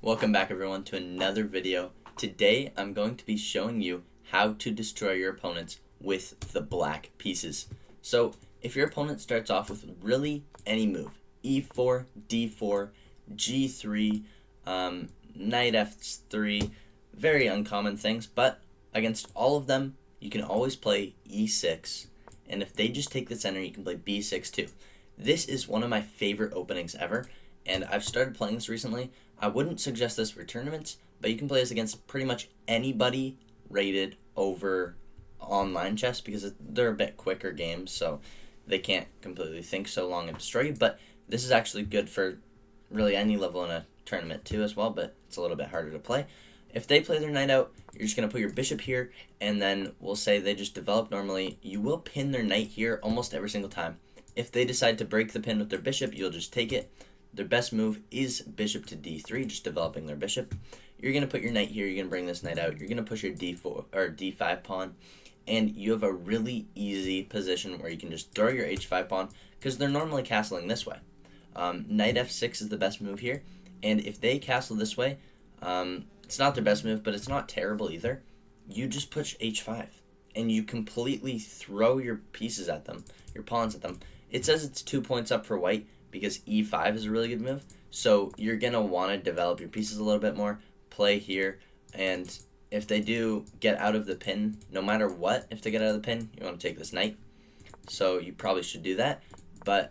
Welcome back everyone to another video. Today I'm going to be showing you how to destroy your opponents with the black pieces. So if your opponent starts off with really any move, e4, d4, g3, knight f3, very uncommon things, but against all of them you can always play e6, and if they just take the center you can play b6 too. This is one of my favorite openings ever, and I've started playing this recently. I wouldn't suggest this for tournaments, but you can play this against pretty much anybody rated over online chess because they're a bit quicker games, so they can't completely think so long and destroy you. But this is actually good for really any level in a tournament too as well, but it's a little bit harder to play. If they play their knight out, you're just going to put your bishop here, and then we'll say they just develop normally. You will pin their knight here almost every single time. If they decide to break the pin with their bishop, you'll just take it. Their best move is bishop to d3, just developing their bishop. You're going to put your knight here, you're going to bring this knight out, you're going to push your d4 or d5 pawn, and you have a really easy position where you can just throw your h5 pawn because they're normally castling this way. Knight f6 is the best move here, and if they castle this way, it's not their best move, but it's not terrible either. You just push h5, and you completely throw your pieces at them, your pawns at them. It says it's 2 points up for white, because e5 is a really good move. So you're going to want to develop your pieces a little bit more, play here, and if they do get out of the pin, no matter what, if they get out of the pin, you want to take this knight. So you probably should do that, but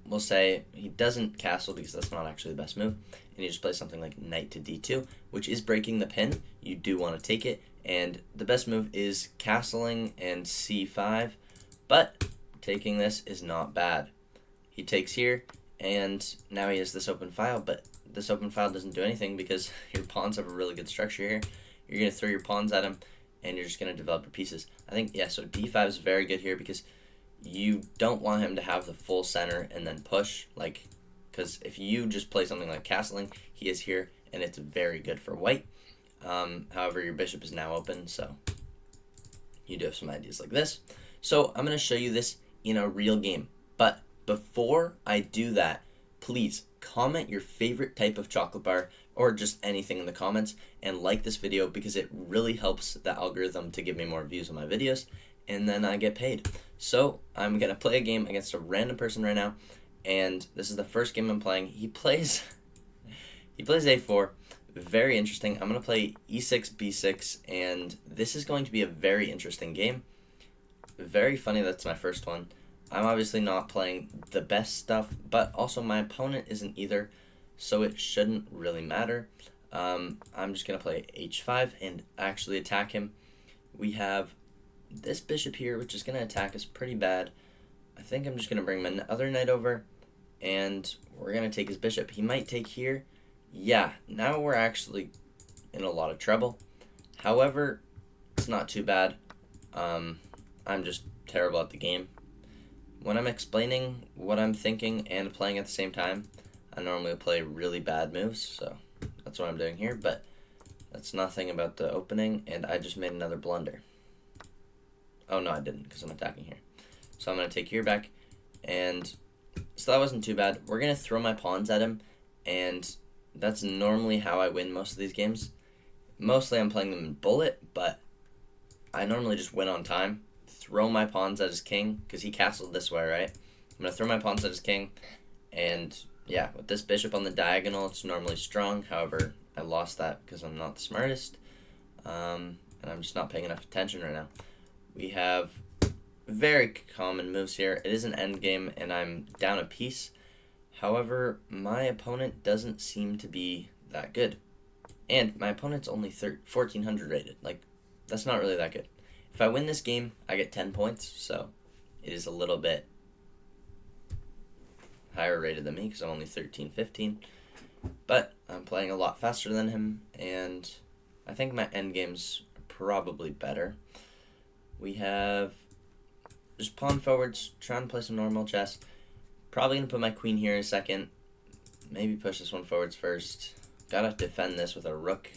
we'll say he doesn't castle because that's not actually the best move, and you just play something like knight to d2, which is breaking the pin. You do want to take it, and the best move is castling and c5, but taking this is not bad. He takes here, and now he has this open file, but this open file doesn't do anything because your pawns have a really good structure here. You're going to throw your pawns at him, and you're just going to develop your pieces. I think, yeah, so d5 is very good here because you don't want him to have the full center and then push, because if you just play something like castling, he is here, and it's very good for white. However, your bishop is now open, so you do have some ideas like this. So I'm going to show you this in a real game, but before I do that, please comment your favorite type of chocolate bar or just anything in the comments, and like this video because it really helps the algorithm to give me more views on my videos, and then I get paid. So I'm going to play a game against a random person right now, and this is the first game I'm playing. He plays a4. Very interesting. I'm going to play e6, b6, and this is going to be a very interesting game. Very funny that's my first one. I'm obviously not playing the best stuff, but also my opponent isn't either, so it shouldn't really matter. I'm just going to play h5 and actually attack him. We have this bishop here, which is going to attack us pretty bad. I think I'm just going to bring my other knight over, and we're going to take his bishop. He might take here. Yeah, now we're actually in a lot of trouble. However, it's not too bad. I'm just terrible at the game. When I'm explaining what I'm thinking and playing at the same time, I normally play really bad moves, so that's what I'm doing here, but that's nothing about the opening, and I just made another blunder. Oh, no, I didn't, because I'm attacking here. So I'm going to take here back, and so that wasn't too bad. We're going to throw my pawns at him, and that's normally how I win most of these games. Mostly I'm playing them in bullet, but I normally just win on time. Throw my pawns at his king, because he castled this way, right? I'm going to throw my pawns at his king, and yeah, with this bishop on the diagonal, it's normally strong. However, I lost that because I'm not the smartest, and I'm just not paying enough attention right now. We have very common moves here. It is an endgame, and I'm down a piece. However, my opponent doesn't seem to be that good, and my opponent's only 1400 rated. That's not really that good. If I win this game, I get 10 points, so it is a little bit higher rated than me because I'm only 13-15. But I'm playing a lot faster than him, and I think my endgame's probably better. We have just pawn forwards, trying to play some normal chess. Probably going to put my queen here in a second. Maybe push this one forwards first. Gotta defend this with a rook.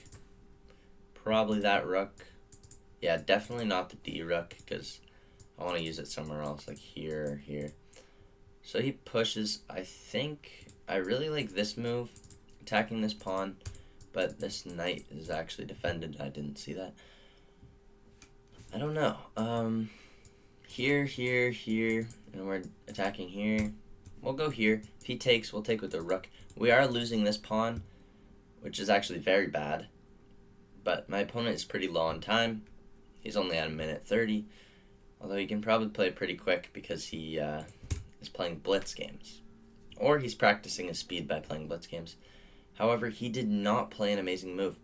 Probably that rook. Yeah, definitely not the D rook because I want to use it somewhere else, like here or here. So he pushes. I think I really like this move, attacking this pawn. but this knight is actually defended. I didn't see that. I don't know. Here, and we're attacking here. We'll go here. If he takes, we'll take with the rook. We are losing this pawn, which is actually very bad. But my opponent is pretty low on time. He's only at 1:30. Although he can probably play pretty quick because he is playing blitz games. Or he's practicing his speed by playing blitz games. However, he did not play an amazing move.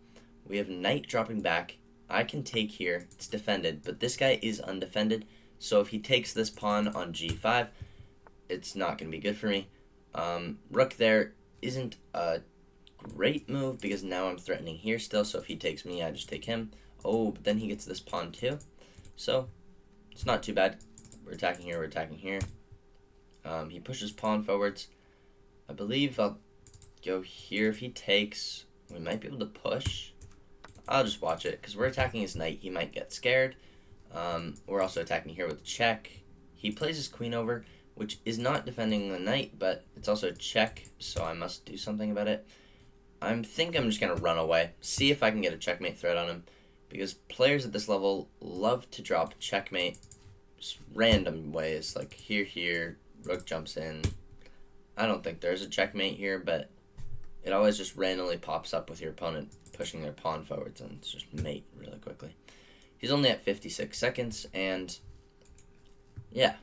We have knight dropping back. I can take here. It's defended, but this guy is undefended. So if he takes this pawn on g5, it's not going to be good for me. Rook there isn't a great move because now I'm threatening here still. So if he takes me, I just take him. Oh, but then he gets this pawn too. So it's not too bad. We're attacking here. We're attacking here. He pushes pawn forwards. I believe I'll go here. If he takes, we might be able to push. I'll just watch it because we're attacking his knight. He might get scared. We're also attacking here with check. He plays his queen over, which is not defending the knight, but it's also a check, so I must do something about it. I think I'm just going to run away, see if I can get a checkmate threat on him, because players at this level love to drop checkmate random ways, like here, rook jumps in. I don't think there's a checkmate here, but it always just randomly pops up with your opponent pushing their pawn forwards, and it's just mate really quickly. He's only at 56 seconds, and yeah,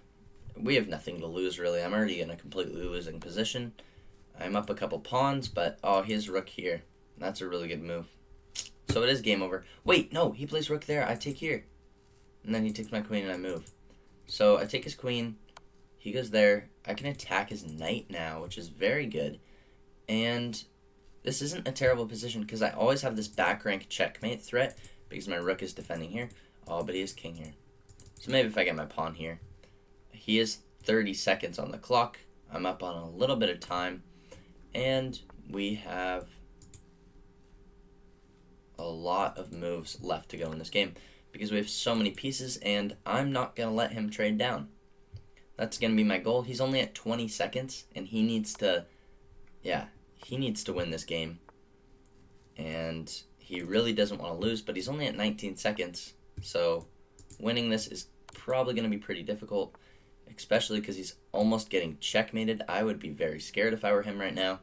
we have nothing to lose, really. I'm already in a completely losing position. I'm up a couple pawns, but oh, he has rook here. That's a really good move. So it is game over. Wait, no, he plays rook there. I take here. And then he takes my queen and I move. So I take his queen. He goes there. I can attack his knight now, which is very good. And this isn't a terrible position because I always have this back rank checkmate threat because my rook is defending here. Oh, but he has king here. So maybe if I get my pawn here. He is 30 seconds on the clock. I'm up on a little bit of time. And we have a lot of moves left to go in this game because we have so many pieces, and I'm not going to let him trade down. That's going to be my goal. He's only at 20 seconds, and he needs to, he needs to win this game. And he really doesn't want to lose, but he's only at 19 seconds, so winning this is probably going to be pretty difficult, especially because he's almost getting checkmated. I would be very scared if I were him right now.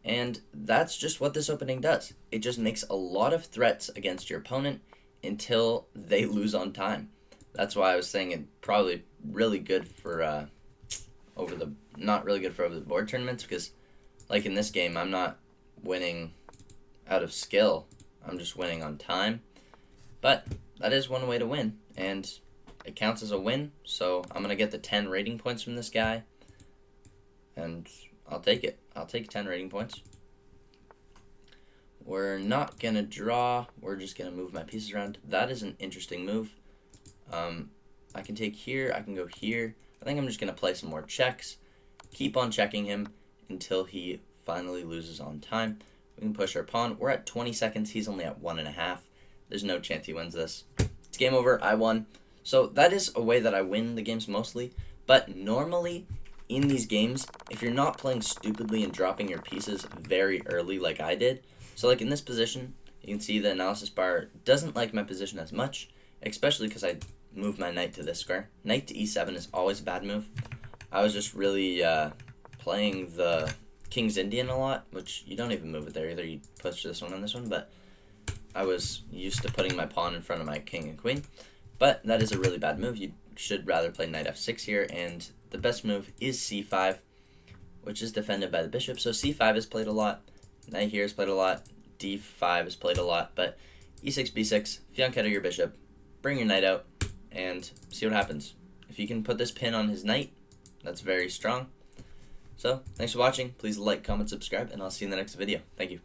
And that's just what this opening does. It just makes a lot of threats against your opponent until they lose on time. That's why I was saying it probably really good for not really good for over the board tournaments, because like in this game, I'm not winning out of skill. I'm just winning on time. But that is one way to win, and it counts as a win. So I'm going to get the 10 rating points from this guy, and I'll take it. I'll take 10 rating points. We're not going to draw. We're just going to move my pieces around. That is an interesting move. I can take here. I can go here. I think I'm just going to play some more checks. Keep on checking him until he finally loses on time. We can push our pawn. We're at 20 seconds. He's only at 1.5. There's no chance he wins this. It's game over. I won. So that is a way that I win the games mostly. But normally in these games, if you're not playing stupidly and dropping your pieces very early like I did, so like in this position, you can see the analysis bar doesn't like my position as much, especially because I moved my knight to this square. Knight to e7 is always a bad move. I was just really playing the King's Indian a lot, which you don't even move it there either. You push this one and this one, but I was used to putting my pawn in front of my king and queen. But that is a really bad move. You should rather play knight f6 here, and the best move is c5, which is defended by the bishop. So c5 is played a lot, knight here is played a lot, d5 is played a lot, but e6, b6, fianchetto your bishop, bring your knight out, and see what happens. If you can put this pin on his knight, that's very strong. So, thanks for watching. Please like, comment, subscribe, and I'll see you in the next video. Thank you.